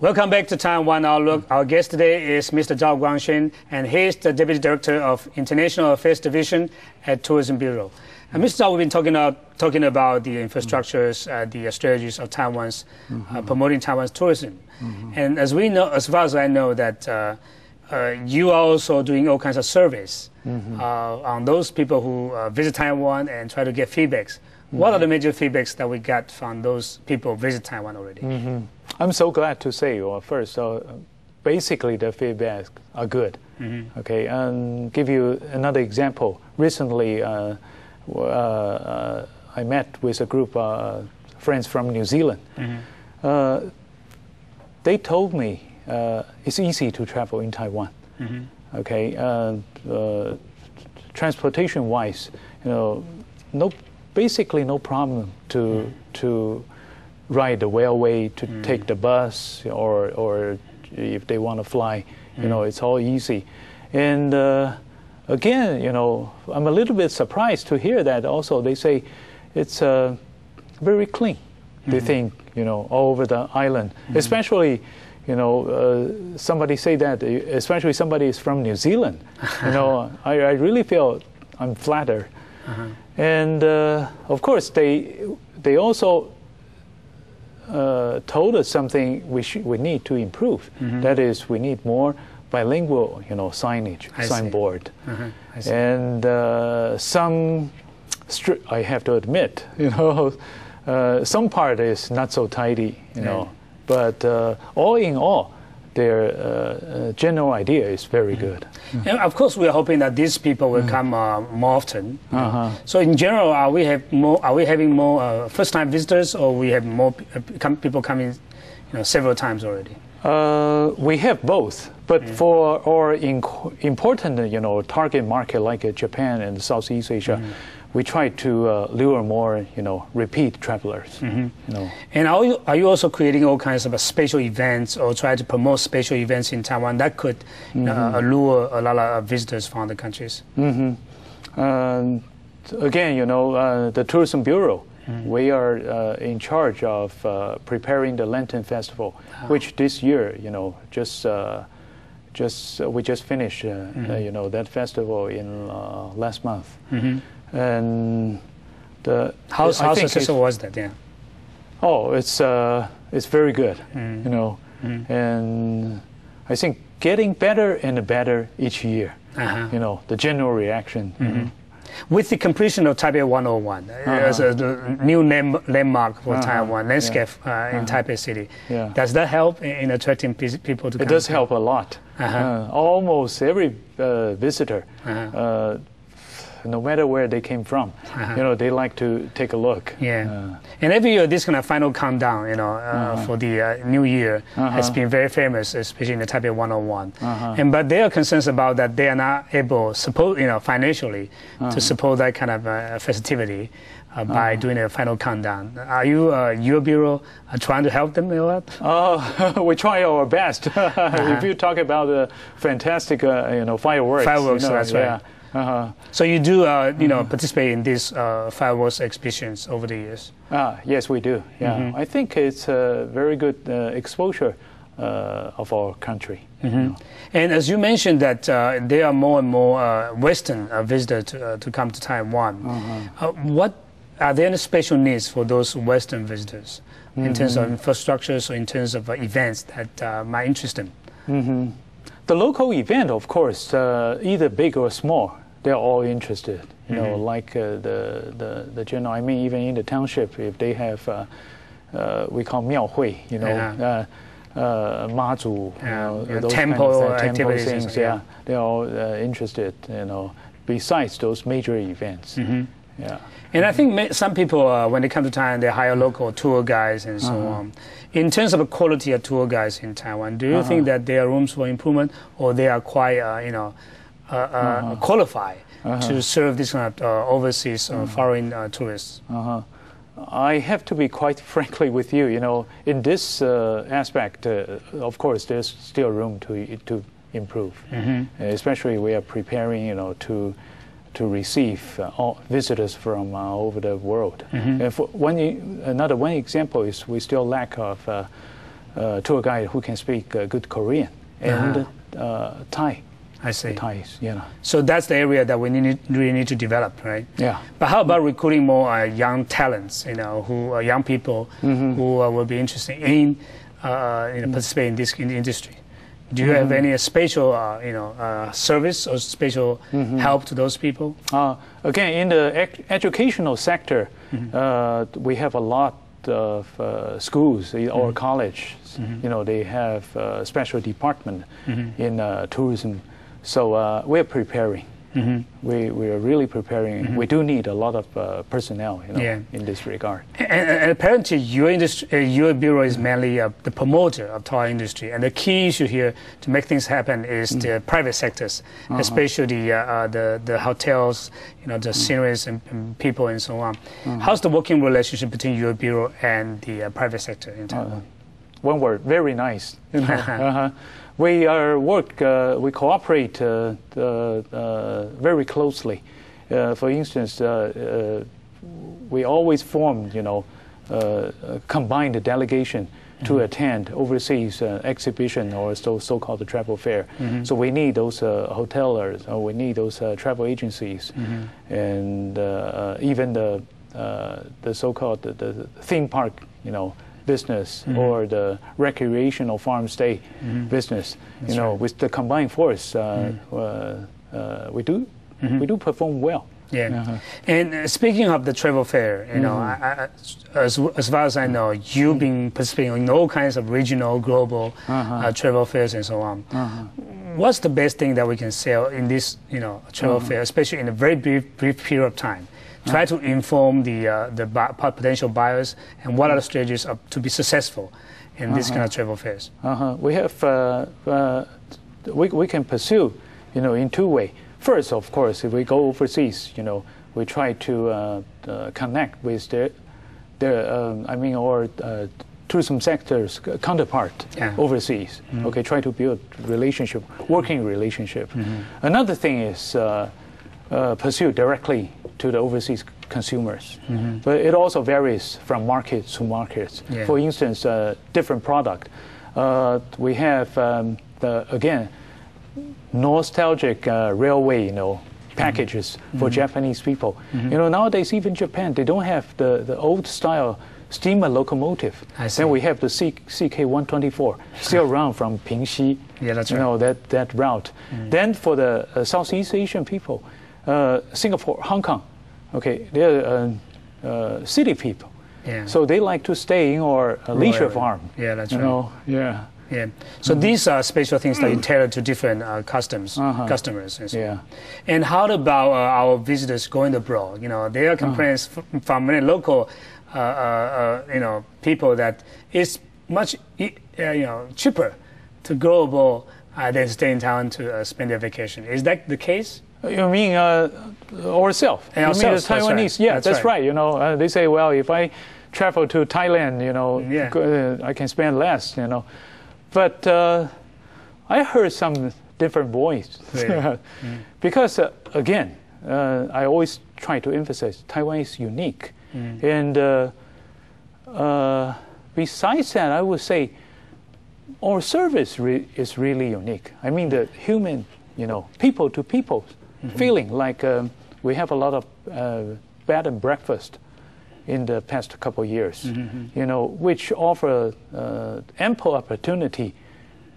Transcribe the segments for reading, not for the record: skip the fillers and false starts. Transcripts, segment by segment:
Welcome back to Taiwan Outlook. Our guest today is Mr. Chao Kwang-shoung, and he is the Deputy Director of International Affairs Division at Tourism Bureau. And Mr. Chao, we've been talking about the infrastructures, the strategies of Taiwan's promoting Taiwan's tourism. And as we know, as far as I know, that you are also doing all kinds of surveys on those people who visit Taiwan and try to get feedbacks. What are the major feedbacks that we got from those people who visit Taiwan already? I'm so glad to say, first, basically the feedbacks are good. Okay, and give you another example. Recently, I met with a group of friends from New Zealand. They told me it's easy to travel in Taiwan. Okay, transportation-wise, basically no problem to ride the railway, to take the bus, or if they want to fly, it's all easy. And again, I'm a little bit surprised to hear that also. They say it's very clean, they think, all over the island. Especially, somebody say that, especially somebody is from New Zealand. I really feel I'm flattered. And of course, they also told us something we need to improve. That is, we need more bilingual, signage, signboard. And I have to admit, some part is not so tidy, but all in all, their general idea is very good. And of course, we are hoping that these people will come more often. So in general, are we having more first-time visitors, or we have more people coming, several times already? We have both, but for our important, target market like Japan and Southeast Asia, we try to lure more, repeat travelers. And are you also creating all kinds of special events, or try to promote special events in Taiwan that could allure a lot of visitors from other countries? Again, the Tourism Bureau, we are in charge of preparing the Lantern Festival, which this year, we just finished, that festival in last month. And how successful was that? Yeah. Oh, it's very good, and I think getting better and better each year. The general reaction. With the completion of Taipei 101 as a new landmark for Taiwan landscape in Taipei City, does that help in attracting people to come? It does help a lot. Almost every visitor, no matter where they came from, they like to take a look. And every year, this kind of final countdown, for the new year has been very famous, especially in the Taipei 101. But they are concerned about that they are not able, financially, to support that kind of festivity by doing a final countdown. Are you, your bureau, trying to help them a lot? We try our best. If you talk about the fantastic, fireworks. Fireworks, that's right. So you do, participate in these fireworks exhibitions over the years? Yes, we do. I think it's a very good exposure of our country. And as you mentioned that there are more and more Western visitors to come to Taiwan. What are there any special needs for those Western visitors in terms of infrastructures or in terms of events that might interest them? The local event, of course, either big or small, they're all interested. Like the general. I mean, even in the township, if they have, we call 庙会, Mazu, those temple kind of activities, things. They're all interested. Besides those major events. And I think some people, when they come to Taiwan, they hire local tour guides and so on. In terms of the quality of tour guides in Taiwan, do you think that there are rooms for improvement, or they are quite, qualified to serve this kind of overseas foreign tourists? I have to be quite frankly with you. In this aspect, of course, there's still room to improve. Especially we are preparing, to receive visitors from over the world. And for one example is we still lack of tour guide who can speak good Korean and Thai. I see. Thais, you know. So that's the area that we really need to develop, right? Yeah. But how about recruiting more young talents, you know, who are young people who will be interested in participating in this in the industry? Do you have any special, service or special help to those people? Again, in the educational sector, we have a lot of schools or colleges. You know, they have a special department in tourism. So we're preparing. We are really preparing. We do need a lot of personnel, you know, in this regard. And apparently, your bureau is mainly the promoter of toy industry, and the key issue here to make things happen is the private sectors, especially the hotels, you know, the sceneries and people and so on. How's the working relationship between your bureau and the private sector in Taiwan? One word, very nice. You know? We we cooperate very closely. For instance, we always form, you know, combined delegation to attend overseas exhibition or so-called travel fair. So we need those hoteliers, or we need those travel agencies, and even the so-called the theme park, you know, business or the recreational farm stay business. That's you know, with the combined force, we do perform well. Yeah, and speaking of the travel fair, you know, as far as I know, you've been participating in all kinds of regional, global travel fairs and so on. What's the best thing that we can sell in this, you know, travel fair, especially in a very brief period of time? Try to inform the potential buyers and what are the strategies to be successful in this kind of travel fairs. We have we can pursue, you know, in two ways. First, of course, if we go overseas, you know, we try to connect with our tourism sector's counterpart overseas. Okay, try to build relationship, working relationship. Another thing is pursue directly to the overseas consumers. But it also varies from market to market. For instance, different product. We have, again, nostalgic railway, you know, packages for Japanese people. You know, nowadays, even Japan, they don't have the old style steamer locomotive. Then we have the CK-124 still around from Pingxi. Yeah, that's right. You know, that route. Then for the Southeast Asian people, Singapore, Hong Kong, okay, they're city people. So they like to stay in our leisure farm. Yeah, that's right. You know, yeah. So these are special things that you tailor to different customers. And so And how about our visitors going abroad? You know, there are complaints from many local, you know, people that it's much, cheaper to go abroad than stay in town to spend their vacation. Is that the case? You mean ourselves? You mean the Taiwanese? Yeah, that's right. You know, they say, well, if I travel to Thailand, you know, I can spend less, you know. But I heard some different voice. Really? Because, again, I always try to emphasize Taiwan is unique. And besides that, I would say our service is really unique. I mean, the human, you know, people to people feeling like we have a lot of bed and breakfast in the past couple of years, you know, which offer ample opportunity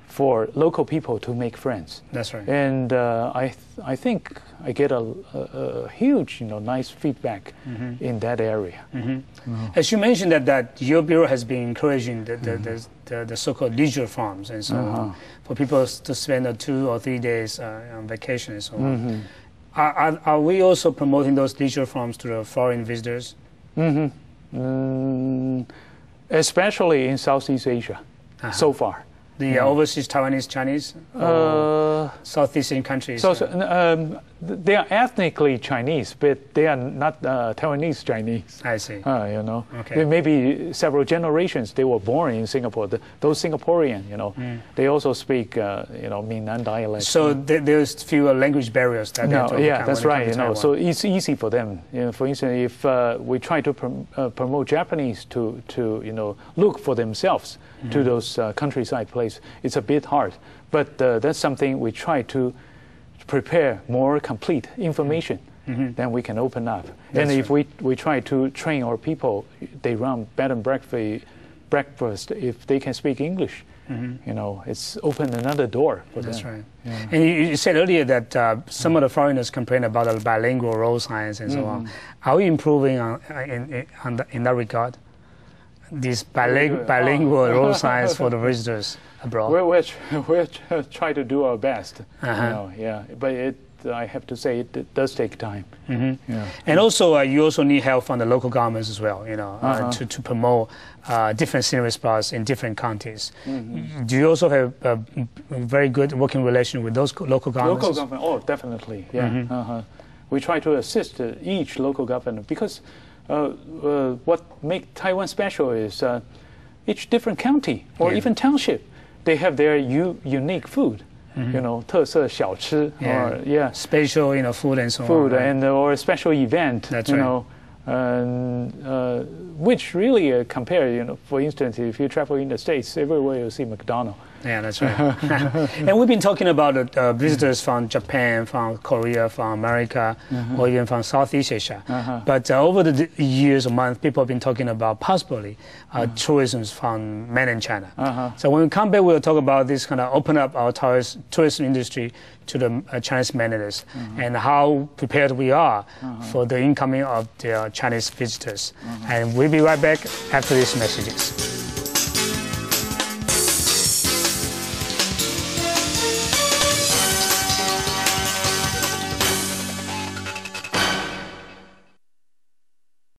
for local people to make friends. That's right. And I think I get a huge, you know, nice feedback in that area. As you mentioned that your bureau has been encouraging the so-called leisure farms and so on for people to spend 2 or 3 days on vacation and so on. Are we also promoting those leisure farms to the foreign visitors? Especially in Southeast Asia, so far. The overseas Taiwanese Chinese? Southeast Asian countries? They are ethnically Chinese, but they are not Taiwanese Chinese. I see. You know, okay. There may be several generations they were born in Singapore. Those Singaporean, you know, they also speak, you know, Minnan dialect. So there's fewer language barriers that they have to overcome that's when right. it comes to You know, Taiwan. so it's easy for them. You know, for instance, if we try to promote Japanese to you know look for themselves to those countryside places, it's a bit hard. But that's something we try to prepare more complete information. Then we can open up. That's and if we try to train our people, they run bed and breakfast if they can speak English. You know, it's opened another door for them. That's right. Yeah. And you said earlier that some of the foreigners complain about the bilingual road signs and so on. Are we improving in that regard? These bilingual road signs for the visitors abroad. We're try to do our best. You know, yeah, but I have to say it does take time. Yeah. And also, you also need help from the local governments as well. You know, to promote different scenery spots in different counties. Do you also have a very good working relation with those local governments? Local government, oh, definitely. Yeah. We try to assist each local government because what makes Taiwan special is each different county or even township, they have their unique food. You know, 特色小吃 or special, you know, food and so on. Food and or a special event. That's you right. know, which really compare. You know, for instance, if you travel in the States, everywhere you see McDonald's. Yeah, that's right. And we've been talking about visitors from Japan, from Korea, from America, or even from Southeast Asia. But over the years or months, people have been talking about possibly tourism from mainland China. So when we come back, we'll talk about this kind of open up our tourism industry to the Chinese mainlanders and how prepared we are for the incoming of the Chinese visitors. And we'll be right back after these messages.